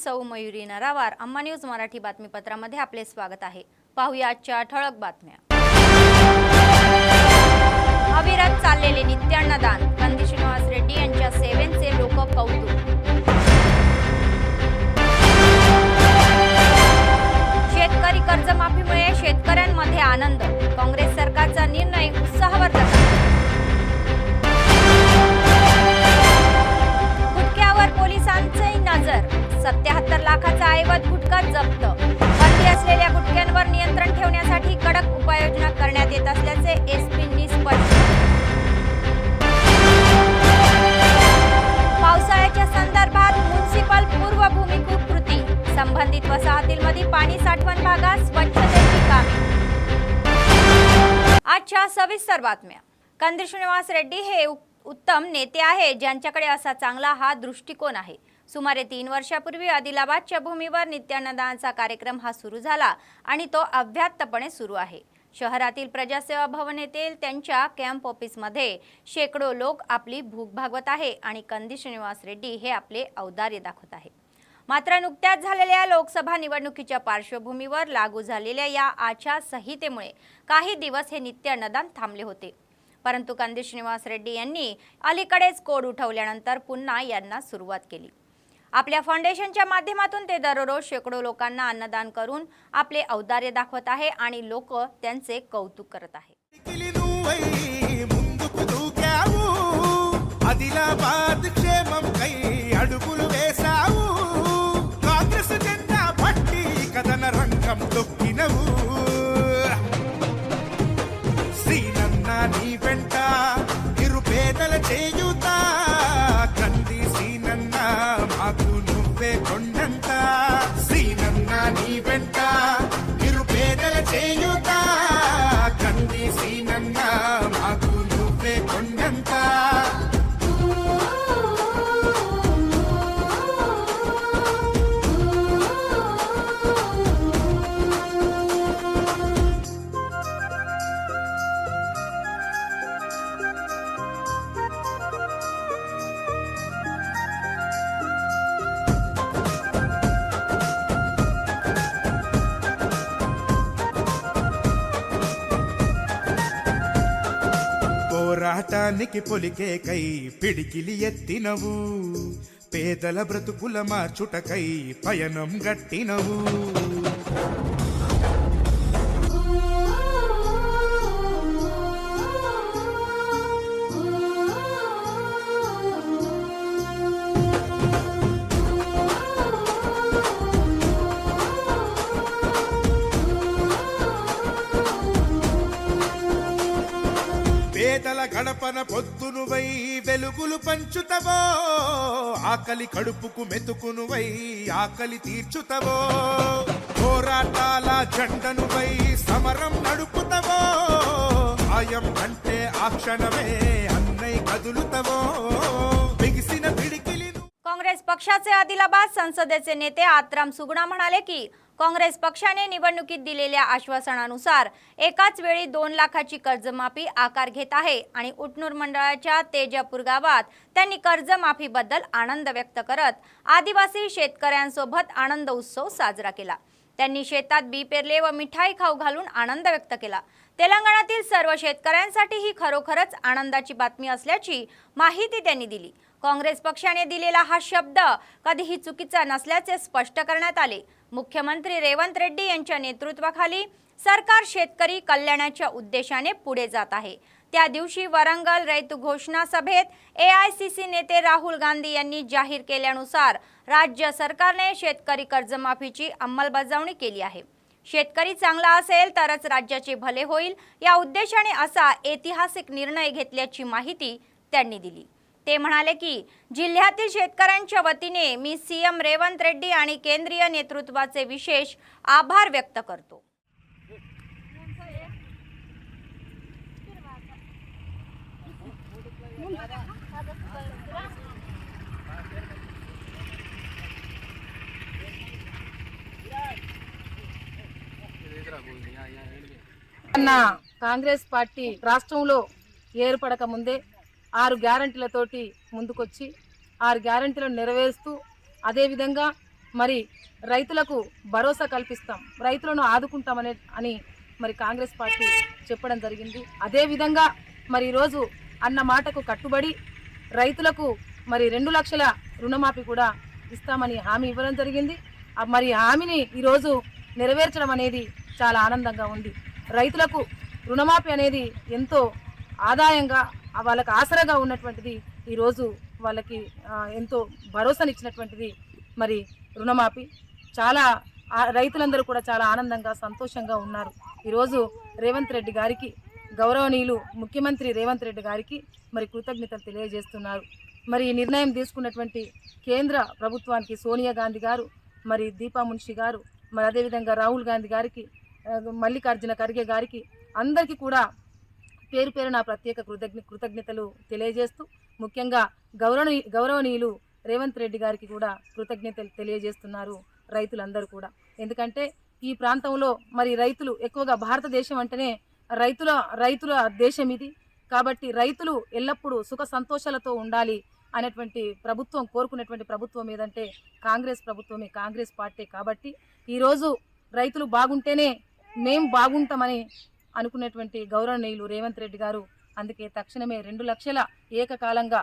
सौ मयुरी नरावार, अम्मा न्यूज मराठी बातमीपत्रामध्ये आपले स्वागत आहे। पाहूया आजच्या ठळक बातम्या। अविरत चाललेले नित्यान्नदान, कंदी श्रीनिवास रेड्डी यांच्या सेवेचे लोक कौतुक। शेतकरी कर्जमाफीमुळे शेतकऱ्यांमध्ये आनंद, काँग्रेस सरकारचा निर्णय उत्साहवर्धक। गुटख्यावर पोलिसांची नजर, 77 लाखाचा ऐवज गुटखा जप्त। बंदी असलेल्या गुटख्यांवर नियंत्रण ठेवण्यासाठी कडक उपाययोजना करण्यात येत असल्याचे एसपींनी स्पष्ट। पावसाळ्याच्या संदर्भात म्युनिसिपल पूर्वभूमिगत कृती, संबंधित वसाहतींमध्ये पाणी साठवण भागात स्वच्छतेची कामे। आजच्या सविस्तर बातम्या। कंदी श्रीनिवास रेड्डी हे उत्तम नेते आहे ज्यांच्याकडे असा चांगला हा दृष्टिकोन आहे। सुमारे 3 वर्षापूर्वी आदिलाबादच्या भूमीवर नित्यान्नदानाचा कार्यक्रम हा सुरू झाला आणि तो अव्याहतपणे सुरू आहे। शहरातील प्रजासेवा भवन येथील त्यांच्या कॅम्प ऑफिसमध्ये शेकडो लोक आपली भूक भागवत आहे आणि कंदी श्रीनिवास रेड्डी हे आपले औदार्य दाखवत आहे। मात्र नुकत्याच झालेल्या लोकसभा निवडणुकीच्या पार्श्वभूमीवर लागू झालेल्या या आचारसंहितेमुळे काही दिवस हे नित्यान्नदान थांबले होते, परंतु कंदी श्रीनिवास रेड्डी यांनी अलीकडेच कोड उठवल्यानंतर पुन्हा यांना सुरुवात केली। आपल्या फाउंडेशनच्या माध्यमातून ते दररोज शेकडो लोकांना अन्नदान करून आपले औदार्य दाखवत आहे आणि लोक त्यांचे कौतुक करत आहेत। ఆదిలాబాద్ క్షేమం కై అడుగులు వేసావు, కాంగ్రెస్ జెండా పట్టి కథన రంగం తొక్కినవు, శ్రీనన్న నీ వెంట నిరుపేదల చేయుత, కంది శ్రీనన్న మాకు నువ్వే కొండంత, శ్రీనన్న నీ వెంట నిరుపేదల చేయుత, కంది శ్రీనన్న మాకు నువ్వే కొండంత। పోరాటానికి పొలికే కై పిడికిలి ఎత్తినవు, పేదల బ్రతుకుల మార్చుటకై పయనం గట్టినవు। పేదల గడపన పొద్దునువై వెలుగులు పంచుతవో, ఆకలి కడుపుకు మెతుకునువై ఆకలి తీర్చుతవో, పోరాటాల జెండనువై సమరం నడుపుతవో, ఆయం అంటే ఆ క్షణమే అన్నై కదులుతవో, బిగిసిన పిడికిలి। काँग्रेस पक्षाचे आदिलाबाद संसदेचे नेते आत्राम सुगुणा म्हणाले की काँग्रेस पक्षाने निवडणुकीत दिलेल्या आश्वासनानुसार एकाच वेळी 2 लाखाची कर्जमाफी आकार घेत आहे आणि उटनूर मंडळाच्या तेजापूर गावात त्यांनी कर्जमाफीबद्दल आनंद व्यक्त करत आदिवासी शेतकऱ्यांसोबत आनंद उत्सव साजरा केला। त्यांनी शेतात बी पेरले व मिठाई खाऊ घालून आनंद व्यक्त केला। तेलंगणातील सर्व शेतकऱ्यांसाठी ही खरोखरच आनंदाची बातमी असल्याची माहिती त्यांनी दिली। काँग्रेस पक्षाने दिलेला हा शब्द कधीही चुकीचा नसल्याचे स्पष्ट करण्यात आले। मुख्यमंत्री रेवंत रेड्डी यांच्या नेतृत्वाखाली सरकार शेतकरी कल्याणाच्या उद्देशाने पुढे जात आहे। त्या दिवशी वरंगल रैतू घोषणा सभेत एआयसीसी नेते राहुल गांधी यांनी जाहीर केल्यानुसार राज्य सरकारने शेतकरी कर्जमाफीची अंमलबजावणी केली आहे। शेतकरी चांगला असेल तरच राज्याचे भले होईल या उद्देशाने असा ऐतिहासिक निर्णय घेतल्याची माहिती त्यांनी दिली। ते म्हणाले की जिल्ह्यातील शेतकऱ्यांच्या वतीने मी सीएम रेवंत रेड्डी आणि केंद्रीय नेतृत्वाचे विशेष आभार व्यक्त करतो। కాంగ్రెస్ పార్టీ రాష్ట్రంలో ఏర్పడక ముందే 6 గ్యారెంటీలతోటి ముందుకొచ్చి 6 గ్యారెంటీలను నెరవేరుస్తూ అదే విధంగా మరి రైతులకు భరోసా కల్పిస్తాం, రైతులను ఆదుకుంటామనే అని మరి కాంగ్రెస్ పార్టీ చెప్పడం జరిగింది. అదేవిధంగా మరి ఈరోజు అన్న మాటకు కట్టుబడి రైతులకు మరి 2 లక్షల రుణమాఫీ కూడా ఇస్తామని హామీ ఇవ్వడం జరిగింది. మరి హామీని ఈరోజు నెరవేర్చడం అనేది చాలా ఆనందంగా ఉంది. రైతులకు రుణమాఫీ అనేది ఎంతో ఆదాయంగా వాళ్ళకి ఆసరాగా ఉన్నటువంటిది. ఈరోజు వాళ్ళకి ఎంతో భరోసానిచ్చినటువంటిది మరి రుణమాఫీ. చాలా రైతులందరూ కూడా చాలా ఆనందంగా సంతోషంగా ఉన్నారు. ఈరోజు రేవంత్ రెడ్డి గారికి, గౌరవనీయులు ముఖ్యమంత్రి రేవంత్ రెడ్డి గారికి మరి కృతజ్ఞతలు తెలియజేస్తున్నారు. మరి ఈ నిర్ణయం తీసుకున్నటువంటి కేంద్ర ప్రభుత్వానికి సోనియా గాంధీ గారు, మరి దీపా మున్షి గారు, మరి అదేవిధంగా రాహుల్ గాంధీ గారికి, మల్లికార్జున ఖర్గే గారికి అందరికీ కూడా పేరు పేరు నా ప్రత్యేక కృతజ్ఞతలు తెలియజేస్తూ, ముఖ్యంగా గౌరవనీయులు రేవంత్ రెడ్డి గారికి కూడా కృతజ్ఞతలు తెలియజేస్తున్నారు రైతులందరూ కూడా. ఎందుకంటే ఈ ప్రాంతంలో మరి రైతులు ఎక్కువగా, భారతదేశం అంటేనే రైతుల దేశం ఇది. కాబట్టి రైతులు ఎల్లప్పుడూ సుఖ సంతోషాలతో ఉండాలి అనేటువంటి ప్రభుత్వం కోరుకునేటువంటి ప్రభుత్వం ఏదంటే కాంగ్రెస్ ప్రభుత్వమే, కాంగ్రెస్ పార్టీ. కాబట్టి ఈరోజు రైతులు బాగుంటేనే మేం బాగుంటామని అనుకునేటువంటి గౌరవనీయులు రేవంత్ రెడ్డి గారు అందుకే తక్షణమే 2 లక్షల ఏకకాలంగా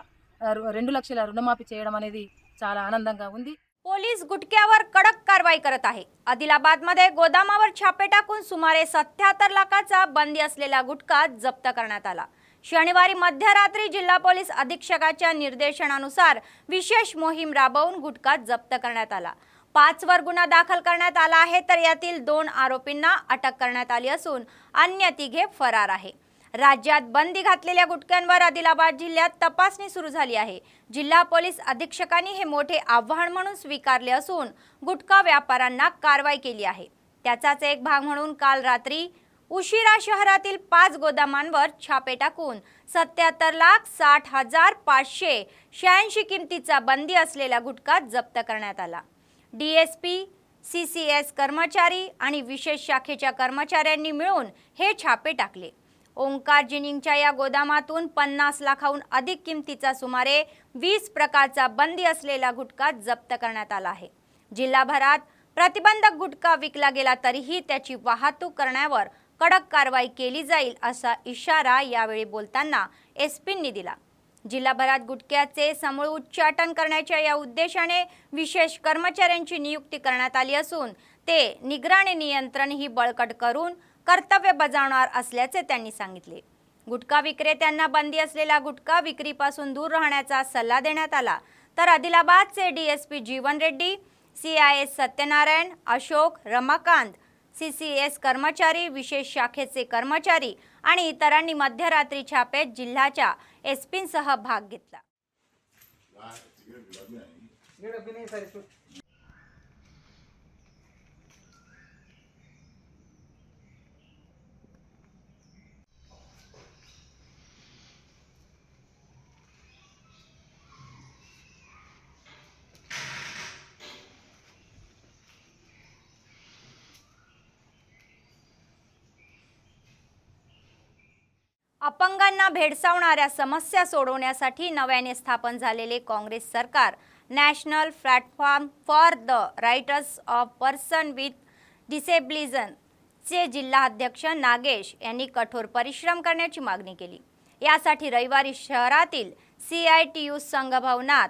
2 लक्षला ऋणमाफी చేయడం అనేది చాలా ఆనందంగా ఉంది. पोलीस गुटख्यावर कडक कारवाई करत आहे. आदिलाबादमध्ये गोदामावर छापे टाकून सुमारे 77 लाखाचा बंदी असलेला गुटखा जप्त करण्यात आला. शनिवारी मध्यरात्री जिल्हा पोलीस अधीक्षकाच्या निर्देशनानुसार विशेष मोहीम राबवून गुटखा जप्त करण्यात आला. 5 वर गुन्हा दाखल करण्यात आला आहे, तर यातील 2 आरोपींना अटक करण्यात आली असून अन्य 3 फरार आहे. राज्यात बंदी घातलेल्या गुटख्यांवर आदिलाबाद जिल्ह्यात तपासणी सुरू झाली आहे. जिल्हा पोलीस अधीक्षकांनी हे मोठे आव्हान म्हणून स्वीकारले असून गुटखा व्यापाऱ्यांना कारवाई केली आहे. त्याचाच एक भाग म्हणून काल रात्री उशिरा शहरातील 5 गोदामांवर छापे टाकून 77,60,586 किमतीचा बंदी असलेला गुटखा जप्त करण्यात आला. डीएसपी, सीसीएस कर्मचारी आणि विशेष शाखेच्या कर्मचाऱ्यांनी मिळून हे छापे टाकले. ओंकार जिनिंगच्या या गोदामातून 50 लाखाहून अधिक किमतीचा सुमारे 20 प्रकारचा बंदी असलेला गुटखा जप्त करण्यात आला आहे. जिल्हाभरात प्रतिबंधक गुटखा विकला गेला तरीही त्याची वाहतूक करण्यावर कडक कारवाई केली जाईल असा इशारा यावेळी बोलताना एसपींनी दिला. जिल्हाभरात गुटख्याचे समूळ उच्चाटन करण्याच्या या उद्देशाने विशेष कर्मचाऱ्यांची नियुक्ती करण्यात आली असून ते निगराणी नियंत्रणही बळकट करून कर्तव्य बजावणार असल्याचे त्यांनी सांगितले. गुटखा विक्रेत्यांना बंदी असलेला गुटखा विक्रीपासून दूर राहण्याचा सल्ला देण्यात आला. तर आदिलाबादचे डीएसपी जीवन रेड्डी, सीआयएस सत्यनारायण, अशोक, रमाकांत, सीसीएस कर्मचारी, विशेष शाखेचे कर्मचारी आणि इतरांनी मध्यरात्री छापेत जिल्ह्याच्या एसपींसह भाग घेतला. अपंगांना भेडसावणाऱ्या समस्या सोडवण्यासाठी नव्याने स्थापन झालेले काँग्रेस सरकार national platform for the rights of person with disability चे जिल्हा अध्यक्ष नागेश यांनी कठोर परिश्रम करण्याची मागणी केली. यासाठी रविवारी शहरातील CITU संघ भवनात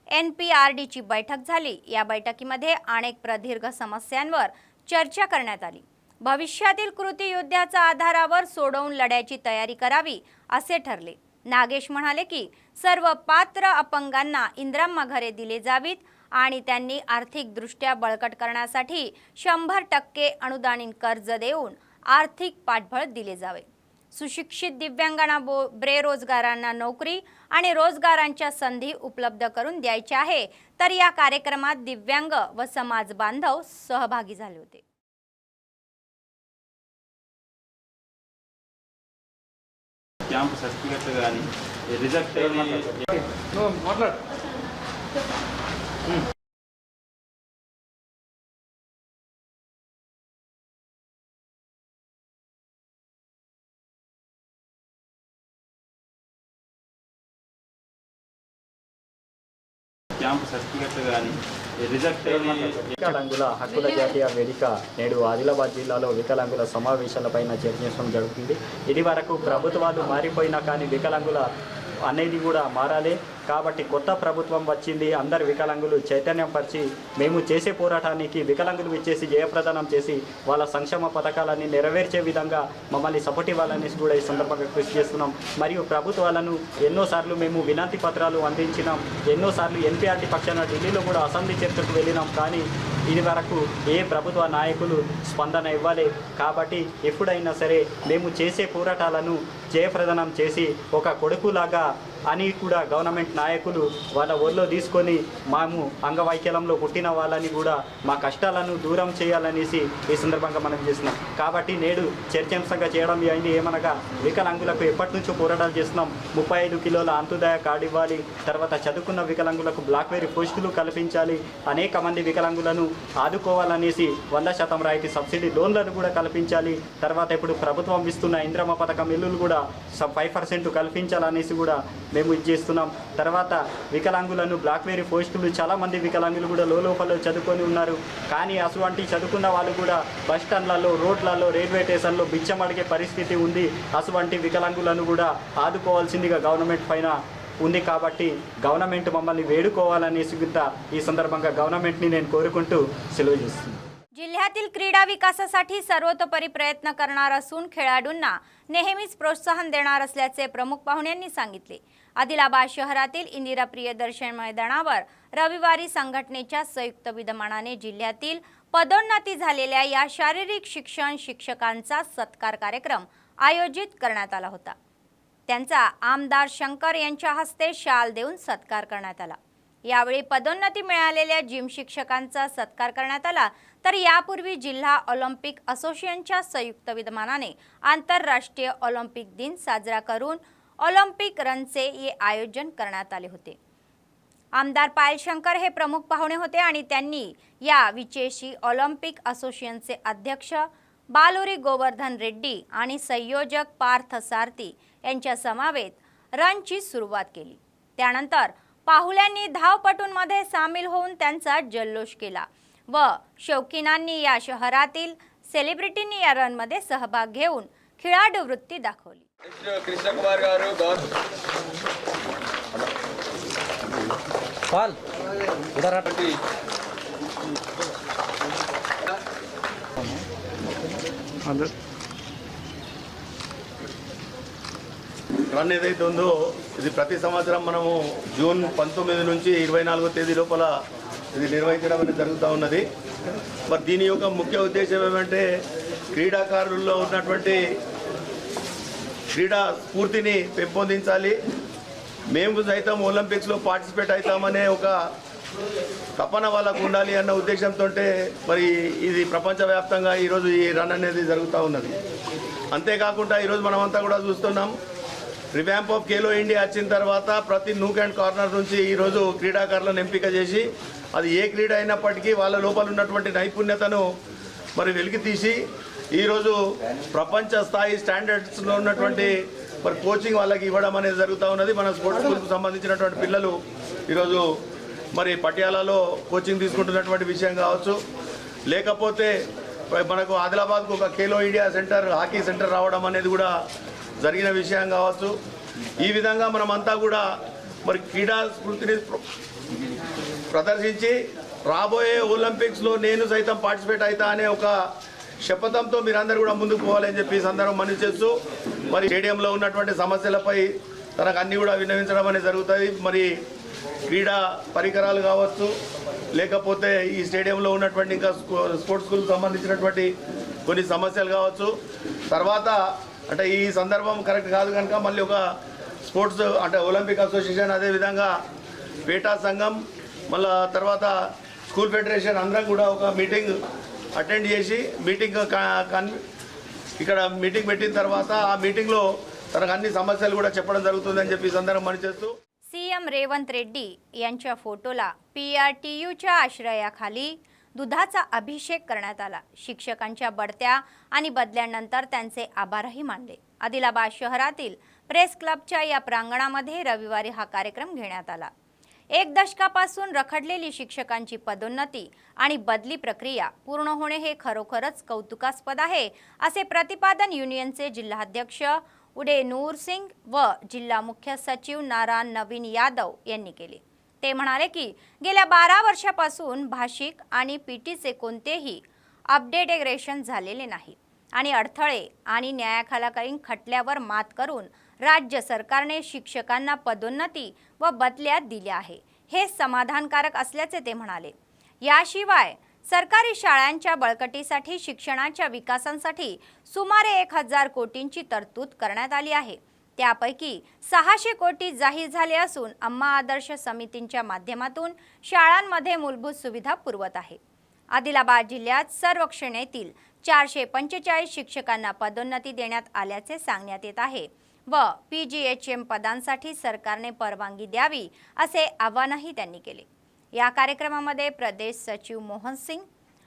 NPRDची बैठक झाली. या बैठकीमध्ये अनेक प्रदीर्घ समस्यांवर चर्चा करण्यात आली. भविष्यातील कृती युद्धाच्या आधारावर सोडवून लढ्याची तयारी करावी असे ठरले. नागेश म्हणाले की सर्व पात्र अपंगांना इंदिराम्मा घरे दिले जावीत आणि त्यांनी आर्थिकदृष्ट्या बळकट करण्यासाठी 100% अनुदानित कर्ज देऊन आर्थिक पाठबळ दिले जावे. सुशिक्षित दिव्यांगांना बेरोजगारांना नोकरी आणि रोजगारांच्या संधी उपलब्ध करून द्यायच्या आहे. तर या कार्यक्रमात दिव्यांग व समाज बांधव सहभागी झाले होते. క్యాంప్ సర్టిఫికెట్ కానీ రిజల్ట్ క్యాంపు సర్టిఫికెట్ కానీ రిజెక్ట్ వికలాంగుల హక్కుల జాతీయ వేదిక నేడు ఆదిలాబాద్ జిల్లాలో వికలాంగుల సమావేశాలపైన చర్చించడం జరుగుతుంది. ఇది వరకు ప్రభుత్వాలు మారిపోయినా కానీ వికలాంగుల అనేది కూడా మారాలి కాబట్టి కొత్త ప్రభుత్వం వచ్చింది. అందరు వికలాంగులు చైతన్యం పరిచి మేము చేసే పోరాటానికి వికలాంగులు ఇచ్చేసి జయప్రదానం చేసి వాళ్ళ సంక్షేమ పథకాలన్నీ నెరవేర్చే విధంగా మమ్మల్ని సపోర్ట్ ఇవ్వాలని కూడా ఈ సందర్భంగా కృషి చేస్తున్నాం. మరియు ప్రభుత్వాలను ఎన్నోసార్లు మేము వినతి పత్రాలు అందించినాం. ఎన్నోసార్లు ఎన్పీఆర్టీ పక్షాన ఢిల్లీలో కూడా అసెంబ్లీ చర్చకు వెళ్ళినాం. కానీ ఇది వరకు ఏ ప్రభుత్వ నాయకులు స్పందన ఇవ్వాలి. కాబట్టి ఎప్పుడైనా సరే మేము చేసే పోరాటాలను జయప్రదానం చేసి ఒక కొడుకులాగా అని కూడా గవర్నమెంట్ నాయకులు వాళ్ళ ఒళ్ళో తీసుకొని మేము అంగవైకల్యంలో పుట్టిన వాళ్ళని కూడా మా కష్టాలను దూరం చేయాలనేసి ఈ సందర్భంగా మనం చేస్తున్నాం. కాబట్టి నేడు చర్చాంశంగా చేయడం అయింది. ఏమనగా వికలాంగులకు ఎప్పటి నుంచో పోరాటాలు చేస్తున్నాం. 35 కిలోల అంత్యోదయ కార్డు ఇవ్వాలి, తర్వాత చదువుకున్న వికలాంగులకు బ్లాక్బెర్రీ పోస్టులు కల్పించాలి, అనేక మంది వికలాంగులను ఆదుకోవాలనేసి 100% రాయితీ సబ్సిడీ లోన్లను కూడా కల్పించాలి. తర్వాత ఇప్పుడు ప్రభుత్వం ఇస్తున్న ఇంద్రమ్మ పథకం ఇల్లులు కూడా 5% కల్పించాలనేసి కూడా మేము ఇది చేస్తున్నాం. తర్వాత వికలాంగులను బ్లాక్బెర్రీ పోస్టులు చాలామంది వికలాంగులు కూడా లోపల చదువుకొని ఉన్నారు. కానీ అటువంటి చదువుకున్న వాళ్ళు కూడా బస్ స్టాండ్లలో, రోడ్లలో, రైల్వే స్టేషన్లో బిచ్చం అడిగే పరిస్థితి ఉంది. అటువంటి వికలాంగులను కూడా ఆదుకోవాల్సిందిగా గవర్నమెంట్ పైన ఉంది. కాబట్టి గవర్నమెంట్ మమ్మల్ని వేడుకోవాలనేసి ఈ संदर्भात गव्हर्नमेंटनी నేను కోరుకుంటూ సెలవు చేస్తున్నాను. जिल्ह्यातील क्रीडा विकासासाठी सर्वतोपरी प्रयत्न करणार असून खेळाडूंना नेहमीच प्रोत्साहन देणार असल्याचे प्रमुख पाहुण्यांनी सांगितले. आदिलाबाद शहरातील इंदिरा प्रियदर्शन मैदानावर रविवारी संघटनेच्या संयुक्त विद्यमानाने जिल्ह्यातील पदोन्नती झालेल्या या शारीरिक शिक्षण शिक्षकांचा सत्कार कार्यक्रम आयोजित करण्यात आला होता. त्यांचा आमदार शंकर यांच्या हस्ते शाल देऊन सत्कार करण्यात आला. यावेळी पदोन्नती मिळालेल्या जिम शिक्षकांचा सत्कार करण्यात आला. तर यापूर्वी जिल्हा ऑलिम्पिक असोसिएशनच्या संयुक्त विद्यमानाने आंतरराष्ट्रीय ऑलिम्पिक दिन साजरा करून ऑलिम्पिक रनचे हे आयोजन करण्यात आले होते. आमदार पायल शंकर हे प्रमुख पाहुणे होते आणि त्यांनी या विशेषी ऑलिम्पिक असोसिएशनचे अध्यक्ष बालुरी गोवर्धन रेड्डी आणि संयोजक पार्थ सारथी यांच्या समवेत रनची सुरुवात केली. त्यानंतर पाहुण्यांनी धावपटूंमध्ये सामील होऊन त्यांचा जल्लोष केला व शौकीनांनी या शहरातील सेलिब्रिटींनी या रनमध्ये सहभाग घेऊन खेळाडू वृत्ती दाखवली. कृष्ण कुमार गारू पाल उधर हट రన్ ఏదైతే ఉందో ఇది ప్రతి సంవత్సరం మనము జూన్ 19 నుంచి 24వ తేదీ లోపల ఇది నిర్వహించడం అనేది జరుగుతూ ఉన్నది. మరి దీని యొక్క ముఖ్య ఉద్దేశం ఏమంటే క్రీడాకారుల్లో ఉన్నటువంటి క్రీడా స్ఫూర్తిని పెంపొందించాలి. మేము సైతం ఒలింపిక్స్లో పార్టిసిపేట్ అవుతామనే ఒక తపన వాళ్ళకు ఉండాలి అన్న ఉద్దేశంతో మరి ఇది ప్రపంచవ్యాప్తంగా ఈరోజు ఈ రన్ అనేది జరుగుతూ ఉన్నది. అంతేకాకుండా ఈరోజు మనమంతా కూడా చూస్తున్నాం, రివ్యాంప్ ఆఫ్ ఖేలో ఇండియా వచ్చిన తర్వాత ప్రతి నూక్ అండ్ కార్నర్ నుంచి ఈరోజు క్రీడాకారులను ఎంపిక చేసి అది ఏ క్రీడ అయినప్పటికీ వాళ్ళ లోపల ఉన్నటువంటి నైపుణ్యతను మరి వెలికి తీసి ఈరోజు ప్రపంచ స్థాయి స్టాండర్డ్స్లో ఉన్నటువంటి మరి కోచింగ్ వాళ్ళకి ఇవ్వడం అనేది జరుగుతూ ఉన్నది. మన స్పోర్ట్స్ స్కూల్కి సంబంధించినటువంటి పిల్లలు ఈరోజు మరి పటియాలలో కోచింగ్ తీసుకుంటున్నటువంటి విషయం కావచ్చు, లేకపోతే మనకు ఆదిలాబాద్కు ఒక Khelo India centre, hockey centre రావడం అనేది కూడా జరిగిన విషయం కావచ్చు. ఈ విధంగా మనమంతా కూడా మరి క్రీడా స్ఫూర్తిని ప్రదర్శించి రాబోయే ఒలింపిక్స్లో నేను సైతం పార్టిసిపేట్ అవుతా అనే ఒక శపథంతో మీరందరూ కూడా ముందుకు పోవాలని చెప్పి సందర్భం మనవి చేస్తూ మరి స్టేడియంలో ఉన్నటువంటి సమస్యలపై తనకు అన్నీ కూడా విన్నవించడం అనేది జరుగుతుంది. మరి క్రీడా పరికరాలు కావచ్చు, లేకపోతే ఈ స్టేడియంలో ఉన్నటువంటి ఇంకా స్పోర్ట్స్ స్కూల్కి సంబంధించినటువంటి కొన్ని సమస్యలు కావచ్చు. తర్వాత అంటే ఈ సందర్భం కరెక్ట్ కాదు కనుక మళ్ళీ ఒక స్పోర్ట్స్ అంటే ఒలింపిక్ అసోసియేషన్, అదేవిధంగా పేటా సంఘం, మళ్ళా తర్వాత స్కూల్ ఫెడరేషన్ అందరం కూడా ఒక మీటింగ్ అటెండ్ చేసి ఇక్కడ మీటింగ్ పెట్టిన తర్వాత ఆ మీటింగ్లో తనకు అన్ని సమస్యలు కూడా చెప్పడం జరుగుతుందని చెప్పి సందర్భం మనవి చేస్తూ सीएम रेवंत रेड्डी यांच्या फोटोला PRTUच्या आश्रयाखाली दुधाचा अभिषेक करण्यात आला. शिक्षकांच्या बढत्या आणि बदल्यानंतर त्यांचे आभारही मानले. आदिलाबाद शहरातील प्रेस क्लबच्या या प्रांगणामध्ये रविवारी हा कार्यक्रम घेण्यात आला. एक दशकापासून रखडलेली शिक्षकांची पदोन्नती आणि बदली प्रक्रिया पूर्ण होणे हे खरोखरच कौतुकास्पद आहे, असे प्रतिपादन युनियनचे जिल्हाध्यक्ष उदय नूर सिंग व जिल्हा मुख्य सचिव नारायण नवीन यादव यांनी केले। ते म्हणाले की गेल्या 12 वर्षापासून भाषिक आणि पीटीचे कोणतेही अपडेटेशन झालेले नाही आणि अडथळे आणि न्यायालयीन खटल्यावर मात करून राज्य सरकारने शिक्षकांना पदोन्नती व बदल्या दिल्या आहे, हे समाधानकारक असल्याचे ते म्हणाले। याशिवाय सरकारी शाळांच्या बळकटीसाठी शिक्षणाच्या विकासासाठी सुमारे 1000 कोटींची तरतूद करण्यात आली आहे। त्यापैकी 600 कोटी जाहीर झाले असून अम्मा आदर्श समितींच्या माध्यमातून शाळांमध्ये मूलभूत सुविधा पुरवत आहे। आदिलाबाद जिल्ह्यात सर्व श्रेणीतील 445 शिक्षकांना पदोन्नती देण्यात आल्याचे सांगण्यात येत आहे व PGHM पदांसाठी सरकारने परवानगी द्यावी असे आवाहनही त्यांनी केले। या कार्यक्रमामध्ये प्रदेश सचिव मोहन सिंग,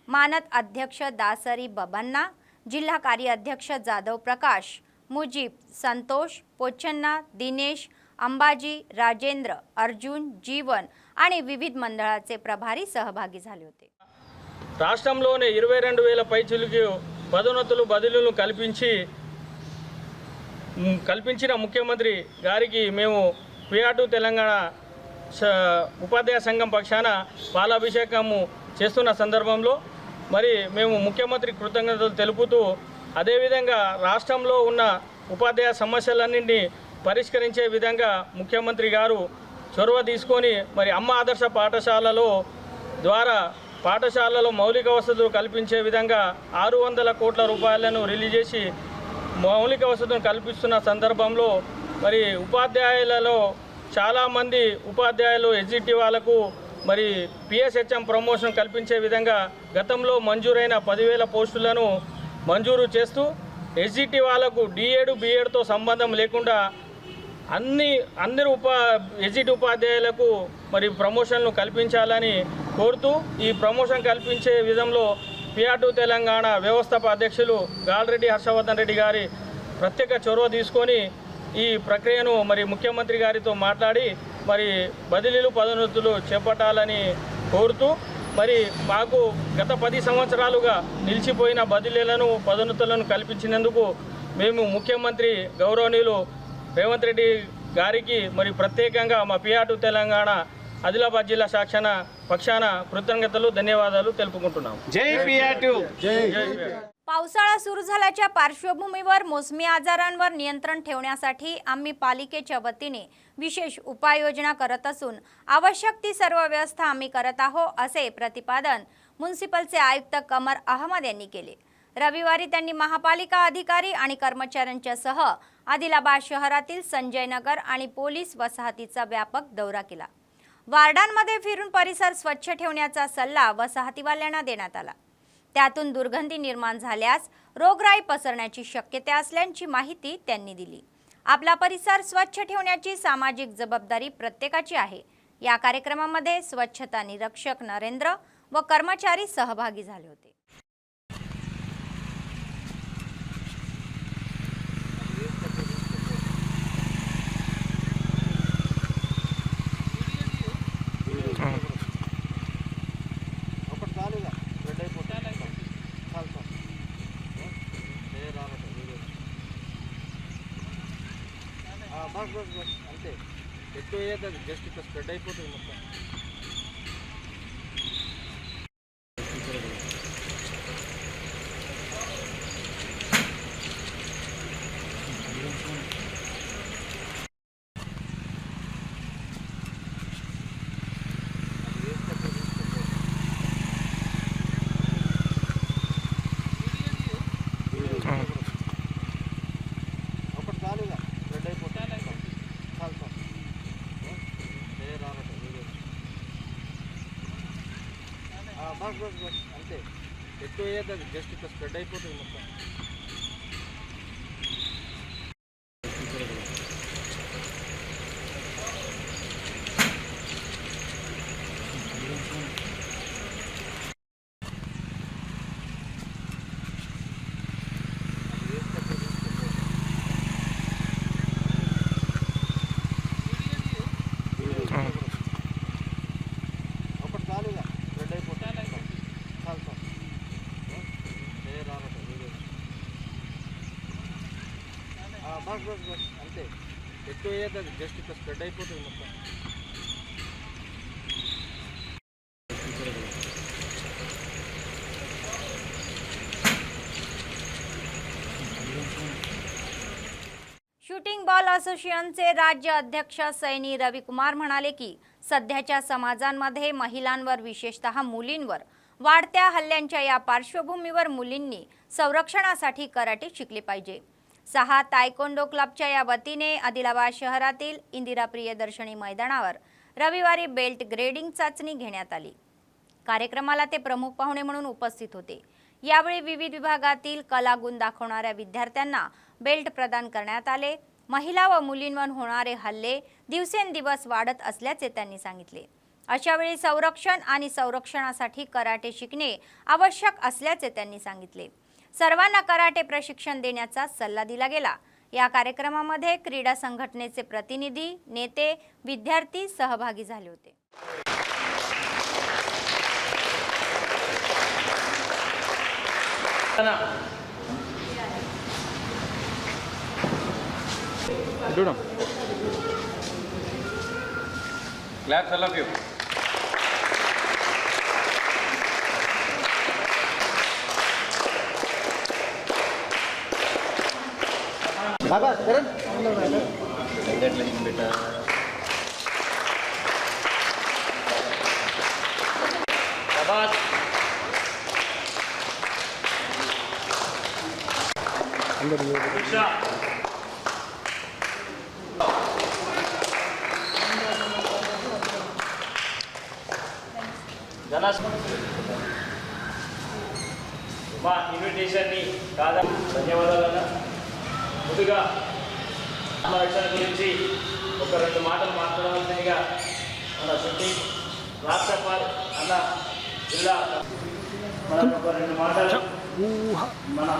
मानद अध्यक्ष दासरी बबन्ना, जिल्हा कार्याध्यक्ष जाधव प्रकाश, मुजीब, संतोष, पोचन्ना, दिनेश, अंबाजी, राजेंद्र, अर्जुन, जीवन आणि विविध मंडळाचे प्रभारी सहभागी झाले होते। రాష్ట్రంలోనే 22,000 పైచిలుకు పదోన్నతులు బదిలీలు కల్పించిన ముఖ్యమంత్రి గారికి మేము పిఆర్2 తెలంగాణ ఉపాధ్యాయ సంఘం పక్షాన పాలాభిషేకము చేస్తున్న సందర్భంలో మరి మేము ముఖ్యమంత్రి కృతజ్ఞతలు తెలుపుతూ అదేవిధంగా రాష్ట్రంలో ఉన్న ఉపాధ్యాయ సమస్యలన్నింటినీ పరిష్కరించే విధంగా ముఖ్యమంత్రి గారు చొరవ తీసుకొని మరి అమ్మ ఆదర్శ పాఠశాలలో ద్వారా పాఠశాలలో మౌలిక వసతులు కల్పించే విధంగా 600 కోట్ల రూపాయలను రిలీజ్ చేసి మౌలిక వసతులను కల్పిస్తున్న సందర్భంలో మరి ఉపాధ్యాయులలో చాలామంది ఉపాధ్యాయులు ఎస్జిటి వాళ్ళకు మరి PSHM ప్రమోషన్ కల్పించే విధంగా గతంలో మంజూరైన 10,000 పోస్టులను మంజూరు చేస్తూ ఎస్జిటి వాళ్ళకు D7 B7తో సంబంధం లేకుండా అందరు ఎస్జిటి ఉపాధ్యాయులకు మరి ప్రమోషన్లు కల్పించాలని కోరుతూ ఈ ప్రమోషన్ కల్పించే విధంలో పిఆర్2 తెలంగాణ వ్యవస్థాపక అధ్యక్షులు గాల్రెడ్డి హర్షవర్ధన్ రెడ్డి గారి ప్రత్యేక చొరవ తీసుకొని ఈ ప్రక్రియను మరి ముఖ్యమంత్రి గారితో మాట్లాడి మరి బదిలీలు పదోన్నతులు చేపట్టాలని కోరుతూ మరి మాకు గత 10 సంవత్సరాలుగా నిలిచిపోయిన బదిలీలను పదోన్నతులను కల్పించినందుకు మేము ముఖ్యమంత్రి గౌరవనీయులు రేవంత్ రెడ్డి గారికి మరి ప్రత్యేకంగా మా పిఆర్2 తెలంగాణ ఆదిలాబాద్ జిల్లా పక్షాన కృతజ్ఞతలు ధన్యవాదాలు తెలుపుకుంటున్నాం। జై పిఆర్2 జై पावसाळा सुरू झाल्याच्या पार्श्वभूमीवर मोसमी आजारांवर नियंत्रण ठेवण्यासाठी आम्ही पालिकेच्या वतीने विशेष उपाययोजना करत असून आवश्यक ती सर्व व्यवस्था आम्ही करत आहोत, असे प्रतिपादन म्युनिसिपलचे आयुक्त कमर अहमद यांनी केले। रविवारी त्यांनी महापालिका अधिकारी आणि कर्मचाऱ्यांच्या सह आदिलाबाद शहरातील संजय नगर आणि पोलीस वसाहतीचा व्यापक दौरा केला। वार्डांमध्ये फिरून परिसर स्वच्छ ठेवण्याचा सल्ला वसाहतीवाल्यांना देण्यात आला। त्यातून दुर्गंधी निर्माण झाल्यास रोगराई पसरण्याची शक्यता असल्याची माहिती त्यांनी दिली। आपला परिसर स्वच्छ ठेवण्याची सामाजिक जबाबदारी प्रत्येकाची आहे। या कार्यक्रमामध्ये स्वच्छता निरीक्षक नरेंद्र व कर्मचारी सहभागी झाले होते। అంతే ఎక్కువ ఏదైతే జస్ట్ ఇట్లా స్ప్రెడ్ అయిపోతుంది మొత్తం। అంతే ఎక్కువ ఏదైతే జస్ట్ ఇట్లా స్ప్రెడ్ అయిపోతుంది మొత్తం। అంతే ఎక్కువ అయ్యేది జస్ట్ ఇట్లా స్ప్రెడ్ అయిపోతుంది మొత్తం. शूटिंग बॉल असोसिएशनचे राज्य अध्यक्ष सैनी रविकुमार म्हणाले की सध्याच्या समाजांमध्ये महिलांवर विशेषतः मुलींवर वाढत्या हल्ल्यांच्या या पार्श्वभूमीवर मुलींनी संरक्षणासाठी कराटे शिकले पाहिजे. 6 तायकोंडो क्लबच्या या वतीने आदिलाबाद शहरातील इंदिरा प्रियदर्शनी मैदानावर रविवारी बेल्ट ग्रेडिंग चाचणी घेण्यात आली. कार्यक्रमाला ते प्रमुख पाहुणे म्हणून उपस्थित होते. यावेळी विविध विभागातील कलागुण दाखवणाऱ्या विद्यार्थ्यांना बेल्ट प्रदान करण्यात आले. महिला व मुलींवर होणारे हल्ले दिवसेंदिवस वाढत असल्याचे त्यांनी सांगितले. अशा वेळी संरक्षण आणि संरक्षणासाठी कराटे शिकणे आवश्यक असल्याचे त्यांनी सांगितले. सर्वांना कराटे प्रशिक्षण देण्याचा सल्ला दिला गेला. या कार्यक्रमामध्ये क्रीडा संघटनेचे प्रतिनिधी, नेते, विद्यार्थी सहभागी झाले होते. Claps all of you. మా ఇన్విటేషన్ని కాదని ధన్యవాదాలన్నా. ముందుగా రక్షణ గురించి ఒక 2 మాటలు మాట్లాడవలసిందిగా మన షూటింగ్ రాష్ట్రపాల్ అన్న జిల్లా మనం ఒక 2 మాటలు మన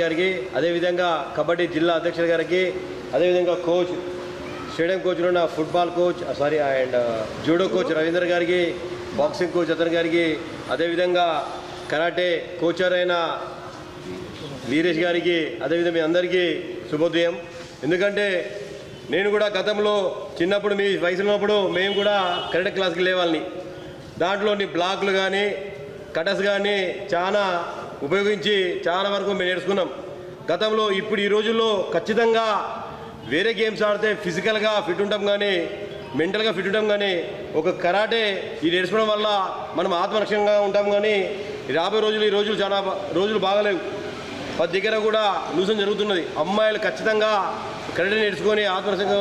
గారికి అదేవిధంగా కబడ్డీ జిల్లా అధ్యక్షుల గారికి అదేవిధంగా కోచ్ స్టేడియం కోచ్లో ఉన్న football coach and judo coach Ravindra గారికి, బాక్సింగ్ కోచ్ అతని గారికి, అదేవిధంగా కరాటే కోచర్ అయిన వీరేష్ గారికి, అదేవిధంగా మీ అందరికీ శుభోదయం. ఎందుకంటే నేను కూడా గతంలో చిన్నప్పుడు మీ వయసులో ఉన్నప్పుడు మేము కూడా కరాటే క్లాస్కి లేవాలని, దాంట్లోని బ్లాక్లు కానీ కటస్ కానీ చాలా ఉపయోగించి చాలా వరకు మేము నేర్చుకున్నాం గతంలో. ఇప్పుడు ఈ రోజుల్లో ఖచ్చితంగా వేరే గేమ్స్ ఆడితే ఫిజికల్గా ఫిట్ ఉంటాం కానీ మెంటల్గా ఫిట్ ఉంటాం కానీ ఒక కరాటే ఈ నేర్చుకోవడం వల్ల మనం ఆత్మరక్షణగా ఉంటాం. కానీ రాబోయే ఈ రోజులు చాలా రోజులు బాగలేవు. ప్రతి దగ్గర కూడా న్యూసెన్స్ జరుగుతున్నది. अम्माయిలు ఖచ్చితంగా కరాటే నేర్చుకొని ఆత్మరక్షణగా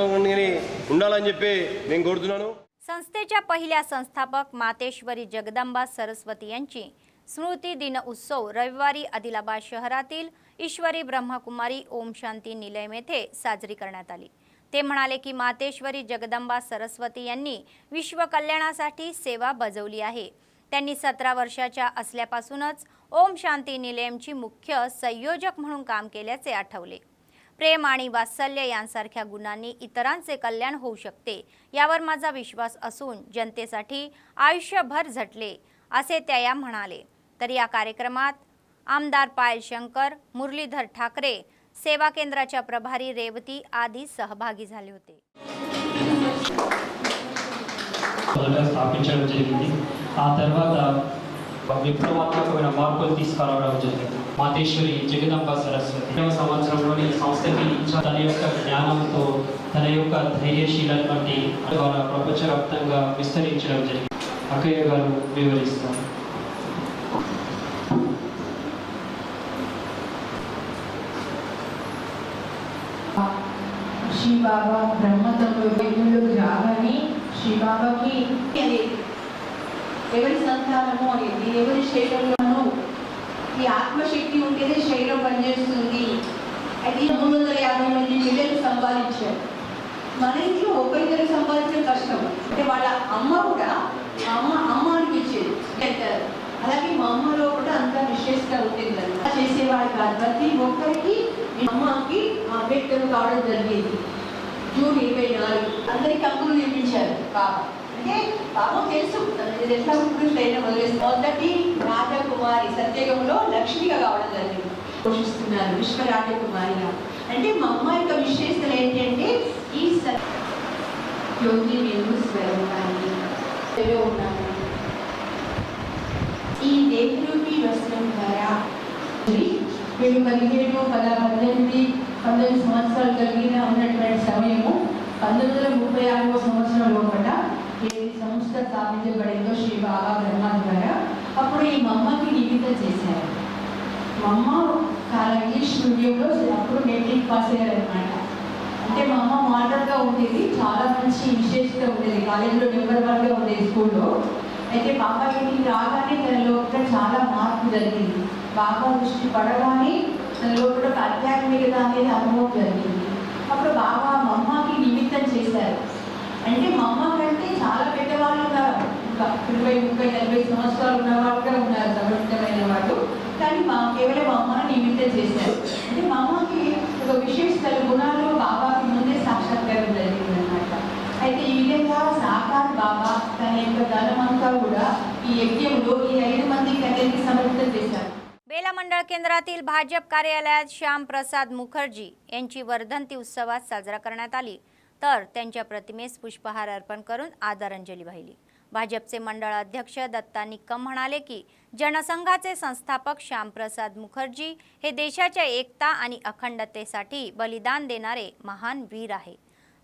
ఉండాలని చెప్పి నేను కోరుతున్నాను. संस्थेच्या पहिल्या संस्थापक मातेश्वरी जगदंबा सरस्वती यांची स्मृती दिन उत्सव रविवारी आदिलाबाद शहरातील ईश्वरी ब्रह्मकुमारी ओम शांती निलय येथे साजरी करण्यात आली. ते म्हणाले की मातेश्वरी जगदंबा सरस्वती यांनी विश्व कल्याणासाठी सेवा बजावली आहे. त्यांनी 17 वर्षाच्या असल्यापासूनच ओम शांती निलयमची मुख्य संयोजक म्हणून काम केल्याचे आठवले. प्रेम आणि वात्सल्य यांसारख्या गुणांनी इतरांचे कल्याण होऊ शकते यावर माझा विश्वास असून जनतेसाठी आयुष्यभर झटले असे त्या या म्हणाले. तर या कार्यक्रमात आमदार पायल शंकर, मुरलीधर ठाकरे, सेवा केंद्राच्या प्रभारी रेवती आदी सहभागी झाले होते. స్థాపించడం జరిగింది. ఆ తర్వాత విప్లవాత్మకమైన మార్పులు తీసుకురావడం జరిగింది. మాతేశ్వరి జగదంబ సరస్వతి 8వ సంవత్సరంలోని సంస్థకి తన యొక్క జ్ఞానంతో తన యొక్క ధైర్యశీలటువంటి ద్వారా ప్రపంచవ్యాప్తంగా విస్తరించడం జరిగింది. అక్కయ్య గారు వివరిస్తారు. श्री बाबा బ్రహ్మతంలో రాగానే శ్రీ బాబాకి ఎవరి సంతానము అనేది ఎవరి శరీరంలోనూ ఈ ఆత్మశక్తి ఉంటేనే శరీరం పనిచేస్తుంది. అది 350 మంది పిల్లలు సంపాదించారు. మన ఇంట్లో ఒకరిద్దరు సంపాదించడం కష్టం. అంటే వాళ్ళ అమ్మ కూడా అమ్మ అనిపించేది. అలాగే మా అమ్మలో కూడా అంత విశేషంగా ఉంటుంది. చేసేవాడు కాదు, ప్రతి ఒక్కరికి అమ్మకి అంబేద్కర్ కావడం జరిగింది. జూన్ 24 అందరికి అంకులు నిర్మించారు బాబా. అంటే బాబా తెలుసు ఇది ఎట్లా ఉత్కృష్టైన వదిలేసి మొదటి రాజకుమారి సత్యయుగంలో లక్ష్మిగా కావడం జరిగింది. పోషిస్తున్నారు విశ్వ రాజకుమారిగా. అంటే మా అమ్మ యొక్క విశేషతలు ఏంటంటే ఈ జ్యోతి నేను స్వరూపాన్ని ఉన్నాను. ఈ దేవరూపి వస్త్రం ద్వారా వీళ్ళు 18 సంవత్సరాలు కలిగిన ఉన్నటువంటి సమయము 1936 సంవత్సరం లోపల ఏ సంస్థ స్థాపించబడిందో శ్రీ బాబా బ్రహ్మ ద్వారా అప్పుడు ఈ మమ్మకి నివేదన చేశారు. మా అమ్మ ఇంగ్లీష్ మీడియంలో అప్పుడు మెట్రిక్ పాస్ అయ్యారనమాట. అంటే మా అమ్మ మోడల్గా ఉండేది, చాలా మంచి విశేషత ఉండేది, కాలేజీలో నెంబర్ 1గా ఉండేది స్కూల్లో. అయితే బాబా ఇంటికి రాగానే తన లోపల చాలా మార్పు జరిగింది. బాబా దృష్టి పడగానే తన లోపల ఒక ఆధ్యాత్మికత అనేది అనుభవం జరిగింది. అప్పుడు బాబా మా అమ్మకి నిమిత్తం చేశారు. అంటే మా అమ్మ కంటే చాలా పెద్దవాళ్ళు ఉన్నారు, ఇంకా 20, 30, 40 సంవత్సరాలు ఉన్న వాళ్ళు కూడా ఉన్నారు, సమర్థమైన వాళ్ళు. కానీ కేవలం మా అమ్మని నిమిత్తం చేశారు. అంటే మా అమ్మకి ఒక విశేష గుణాలు బాబాకి ముందే సాక్షాత్కారం జరిగింది అనమాట. అయితే ఈ విధంగా సాకార్ బాబా తన యొక్క ధనమంతా కూడా ఈ యజ్ఞంలో ఈ 5 మంది కన్యలకి సమర్పితం చేశారు. बेला मंडळ केंद्रातील भाजप कार्यालयात श्यामप्रसाद मुखर्जी यांची वर्धंती उत्सवात साजरा करण्यात आली, तर त्यांच्या प्रतिमेस पुष्पहार अर्पण करून आदरांजली वाहिली. भाजपचे मंडळ अध्यक्ष दत्ता निकम म्हणाले की जनसंघाचे संस्थापक श्यामप्रसाद मुखर्जी हे देशाच्या एकता आणि अखंडतेसाठी बलिदान देणारे महान वीर आहे.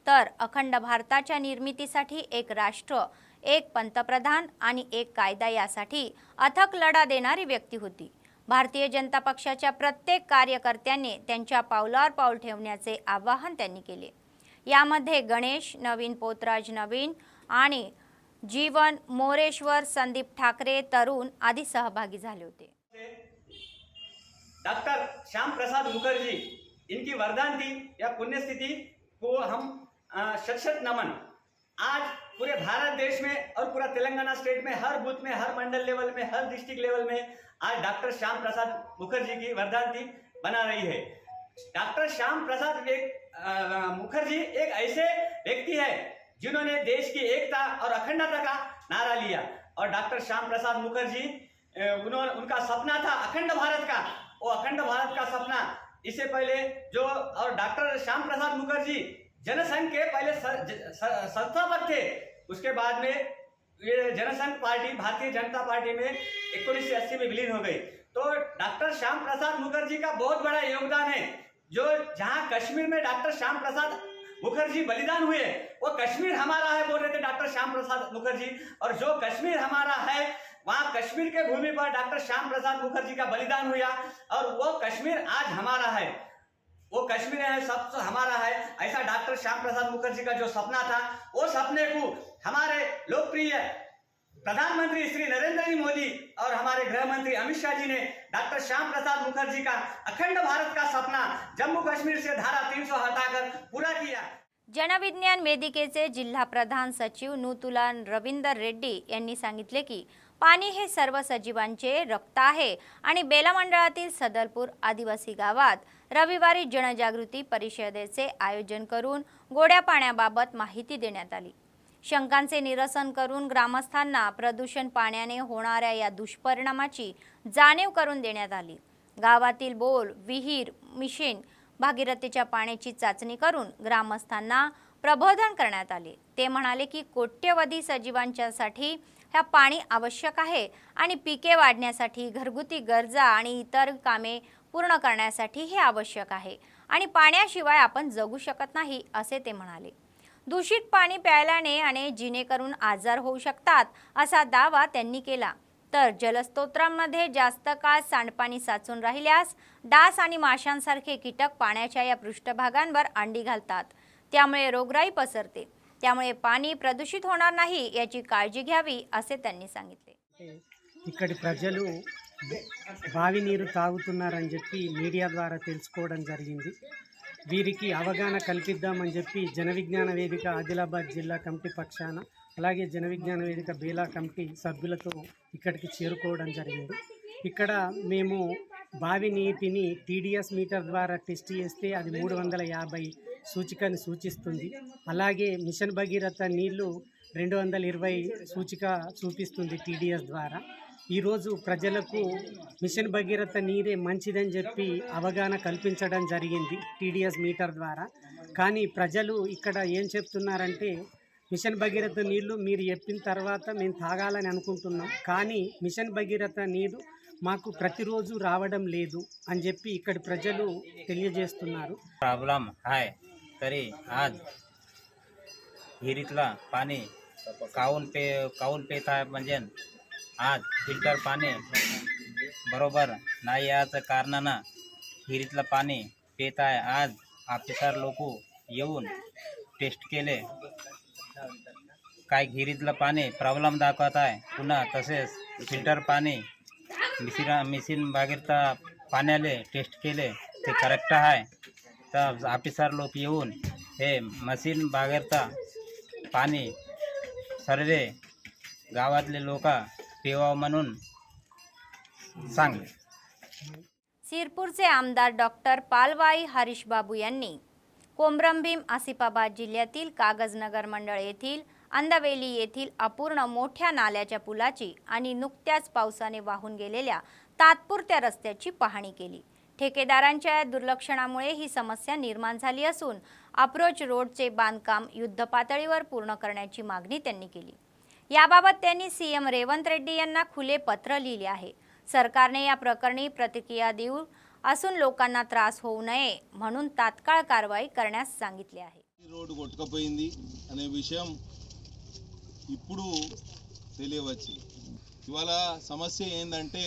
तर अखंड भारताच्या निर्मितीसाठी एक राष्ट्र, एक पंतप्रधान आणि एक कायदा यासाठी अथक लढा देणारी व्यक्ती होती. भारतीय जनता पक्षाच्या प्रत्येक कार्यकर्त्यांनी त्यांच्या पावलावर पाऊल ठेवण्याचे आवाहन त्यांनी केले. यामध्ये गणेश, नवीन पोतराज नवीन आणि जीवन मोरेश्वर, संदीप ठाकरे, तरुण आदी सहभागी झाले होते. डॉक्टर श्याम प्रसाद मुखर्जी इनकी वर्धांती या पुण्यतिथि को हम शत नमन। आज पूरे भारत देश में और पूरा तेलंगाना स्टेट में हर बूथ में, हर मंडल लेवल में, हर डिस्ट्रिक्ट लेवल में आज डॉक्टर श्याम प्रसाद मुखर्जी की वर्धांती बना रही है। डॉक्टर श्याम प्रसाद मुखर्जी एक ऐसे व्यक्ति है जिन्होंने देश की एकता और अखंडता का नारा लिया। और डॉक्टर श्याम प्रसाद मुखर्जी उनका सपना था अखंड भारत का। वो अखंड भारत का सपना इससे पहले जो, और डॉक्टर श्याम प्रसाद मुखर्जी जनसंघ के पहले संस्थापक थे। उसके बाद में ये जनसंघ पार्टी भारतीय जनता पार्टी में 1980 में विलीन हो गई। तो डॉक्टर श्याम प्रसाद मुखर्जी का बहुत बड़ा योगदान है। जो जहां कश्मीर में डॉक्टर श्याम प्रसाद मुखर्जी बलिदान हुए, वो कश्मीर हमारा है बोल रहे थे डॉक्टर श्याम प्रसाद मुखर्जी। और जो कश्मीर हमारा है वहाँ कश्मीर के भूमि पर डॉक्टर श्याम प्रसाद मुखर्जी का बलिदान हुआ और वो कश्मीर आज हमारा है, वो कश्मीर है, सब हमारा है। ऐसा डॉक्टर श्याम प्रसाद मुखर्जी का जो सपना था, वो सपने को हमारे लोकप्रिय प्रधानमंत्री श्री नरेंद्र मोदी और हमारे गृह मंत्री अमित शाह जी ने डॉक्टर श्याम प्रसाद मुखर्जी का अखंड भारत का सपना जम्मू कश्मीर से धारा 300 हटाकर पूरा किया। जनविज्ञान वेदिकेचे जिल्हा प्रधान सचिव नूतुलान रविंदर रेड्डी यांनी सांगितले की पाणी हे सर्व सजीवांचे रक्त आहे आणि बेला मंडळातील सदलपूर आदिवासी गावात रविवारी जनजागृती परिषदेचे आयोजन करून गोड्या पाण्याबाबत माहिती देण्यात आली. शंकांचे निरसन करून ग्रामस्थांना प्रदूषण पाण्याने होणाऱ्या या दुष्परिणामाची जाणीव करून देण्यात आली. गावातील बोल, विहीर, मिशन भागीरथीच्या पाण्याची चाचणी करून ग्रामस्थांना प्रबोधन करण्यात आले. ते म्हणाले की कोट्यवधी सजीवांच्यासाठी हे पाणी आवश्यक आहे आणि पिके वाढण्यासाठी, घरगुती गरजा आणि इतर कामे पूर्ण करण्यासाठी हे आवश्यक आहे आणि पाण्याशिवाय आपण जगू शकत नाही असे ते म्हणाले. दूषित पाणी प्यायल्याने आणि जिनेकरून आजार होऊ शकतात असा दावा त्यांनी केला. तर जलस्रोतांमध्ये जास्त काळ सांडपाणी साचून राहिल्यास डास आणि माशांसारखे कीटक पाण्याच्या या पृष्ठभागांवर अंडी घालतात, त्यामुळे रोगराई पसरते. त्यामुळे पाणी प्रदूषित होणार नाही याची काळजी घ्यावी असे त्यांनी सांगितले. ఇక్కడి ప్రజలు బావి నీరు తాగుతున్నారని చెప్పి మీడియా ద్వారా తెలుసుకోవడం జరిగింది. వీరికి అవగాహన కల్పిద్దామని చెప్పి జనవిజ్ఞాన వేదిక ఆదిలాబాద్ జిల్లా కమిటీ పక్షాన అలాగే జనవిజ్ఞాన వేదిక బేలా కమిటీ సభ్యులతో ఇక్కడికి చేరుకోవడం జరిగింది. ఇక్కడ మేము బావి నీటిని టీడీఎస్ మీటర్ ద్వారా టెస్ట్ చేస్తే అది 350 సూచికను సూచిస్తుంది. అలాగే మిషన్ భగీరథ నీళ్లు 220 సూచిక చూపిస్తుంది టీడీఎస్ ద్వారా. ఈరోజు ప్రజలకు మిషన్ భగీరథ నీరే మంచిదని చెప్పి అవగాహన కల్పించడం జరిగింది టీడీఎస్ మీటర్ ద్వారా. కానీ ప్రజలు ఇక్కడ ఏం చెప్తున్నారంటే మిషన్ భగీరథ నీళ్లు మీరు చెప్పిన తర్వాత మేము తాగాలని అనుకుంటున్నాం, కానీ మిషన్ భగీరథ నీరు మాకు ప్రతిరోజు రావడం లేదు అని చెప్పి ఇక్కడి ప్రజలు తెలియజేస్తున్నారు. प्रॉब्लम आहे तरी आज विहिरीतला पाणी काऊन पेत आहे म्हणजे आज फिल्टर पाणी बरोबर नाही याचं कारणानं विहिरीतलं पाणी पेत आहे. आज ऑफिसर लोक येऊन टेस्ट केले, काय विहिरीतलं पाणी प्रॉब्लेम दाखवत आहे. पुन्हा तसेच फिल्टर पाणी मिशीन भगीरथ पाण्याले टेस्ट केले ते करेक्ट आहे. तर ऑफिसर लोक येऊन हे मशीन भगीरथ पाणी सर्व गावातले लोक पिवावं म्हणून सांगले. सिरपूरचे आमदार डॉक्टर पालवाई हरीश बाबू यांनी कोमरमभीम आसिफाबाद जिल्ह्यातील कागजनगर मंडळ येथील अंदवेली येथील अपूर्ण मोठ्या नाल्याच्या पुलाची आणि नुकत्याच पावसाने वाहून गेलेल्या तात्पुरत्या रस्त्याची पाहणी केली. ठेकेदारांच्या दुर्लक्षणामुळे ही समस्या निर्माण झाली असून अप्रोच रोडचे बांधकाम युद्धपातळीवर पूर्ण करण्याची मागणी त्यांनी केली. याबाबत त्यांनी सीएम रेवंत रेड्डी यांना खुले पत्र लिहिले आहे. सरकारने या प्रकरणी प्रतिक्रिया देऊ असून लोकांना त्रास होऊ नये म्हणून तात्काळ कारवाई करण्यास सांगितले आहे. రోడ్డు కొట్టుకుపోయింది అనే విషయం ఇప్పుడు తెలియవచ్చింది. ఇవాళ సమస్య ఏంటంటే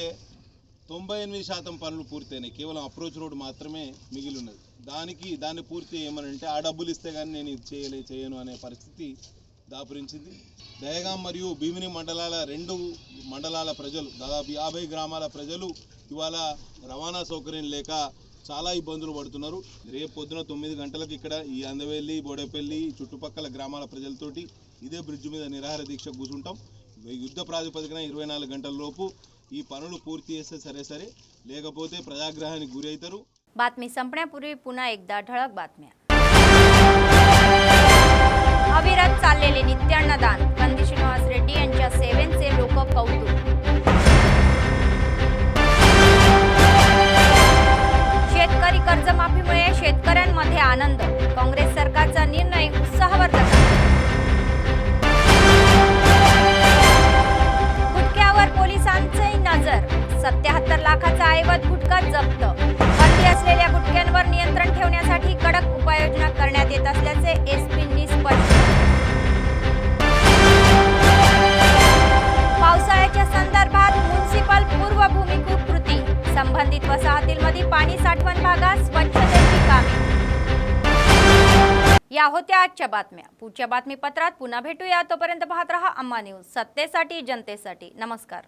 98% పనులు పూర్తయినాయి, కేవలం అప్రోచ్ రోడ్ మాత్రమే మిగిలి ఉన్నది. దాన్ని పూర్తి చేయమనంటే ఆ డబ్బులు ఇస్తే కానీ నేను ఇది చేయను అనే పరిస్థితి దాపురించింది. దహగాం మరియు భీమిని మండలాల 2 మండలాల ప్రజలు, దాదాపు 50 గ్రామాల ప్రజలు ఇవాళ రవాణా సౌకర్యం లేక చాలా ఇబ్బందులు పడుతున్నారు. రేపు పొద్దున 9 గంటలకు ఇక్కడ ఈ అందవెల్లి, బోడేపల్లి చుట్టుపక్కల గ్రామాల ప్రజలతోటి ఇదే బ్రిడ్జ్ మీద నిరాహార దీక్ష కూర్చుంటాం. యుద్ధ ప్రాతిపదికన 24 గంటల లోపు ఈ పనులు పూర్తి చేస్తే సరే, లేకపోతే ప్రజాగ్రహానికి గురి అవుతారు. बातमी संपण्यापूर्वी पुन्हा एकदा ठळक बातम्या. अविरत चाललेले नित्यान्नदान, कंदी श्रीनिवास रेड्डी यांच्या सेवेचे लोक कौतुक. शेतकरी कर्जमाफीमुळे शेतकऱ्यांमध्ये आनंद, काँग्रेस सरकारचा निर्णय उत्साहवर्धक. गुटख्यावर पोलिसांची नजर, 77 लाखाचा ऐवज गुटखा जप्त. बंदी असलेल्या गुटख्यांवर नियंत्रण ठेवण्यासाठी कडक उपाययोजना करण्यात येत असल्याचे एसपींनी स्पष्ट. पावसाळ्याच्या संदर्भात म्युनिसिपल पूर्वभूमिकूप कृती, संबंधित वसाहतींमध्ये पाणी साठवण भागात स्वच्छतेची कामे. या होत्या आजच्या बातम्या. पुढच्या बातमीपत्रात पुन्हा भेटूया. तोपर्यंत पाहत रहा अम्मा न्यूज, सत्तेसाठी जनतेसाठी. नमस्कार.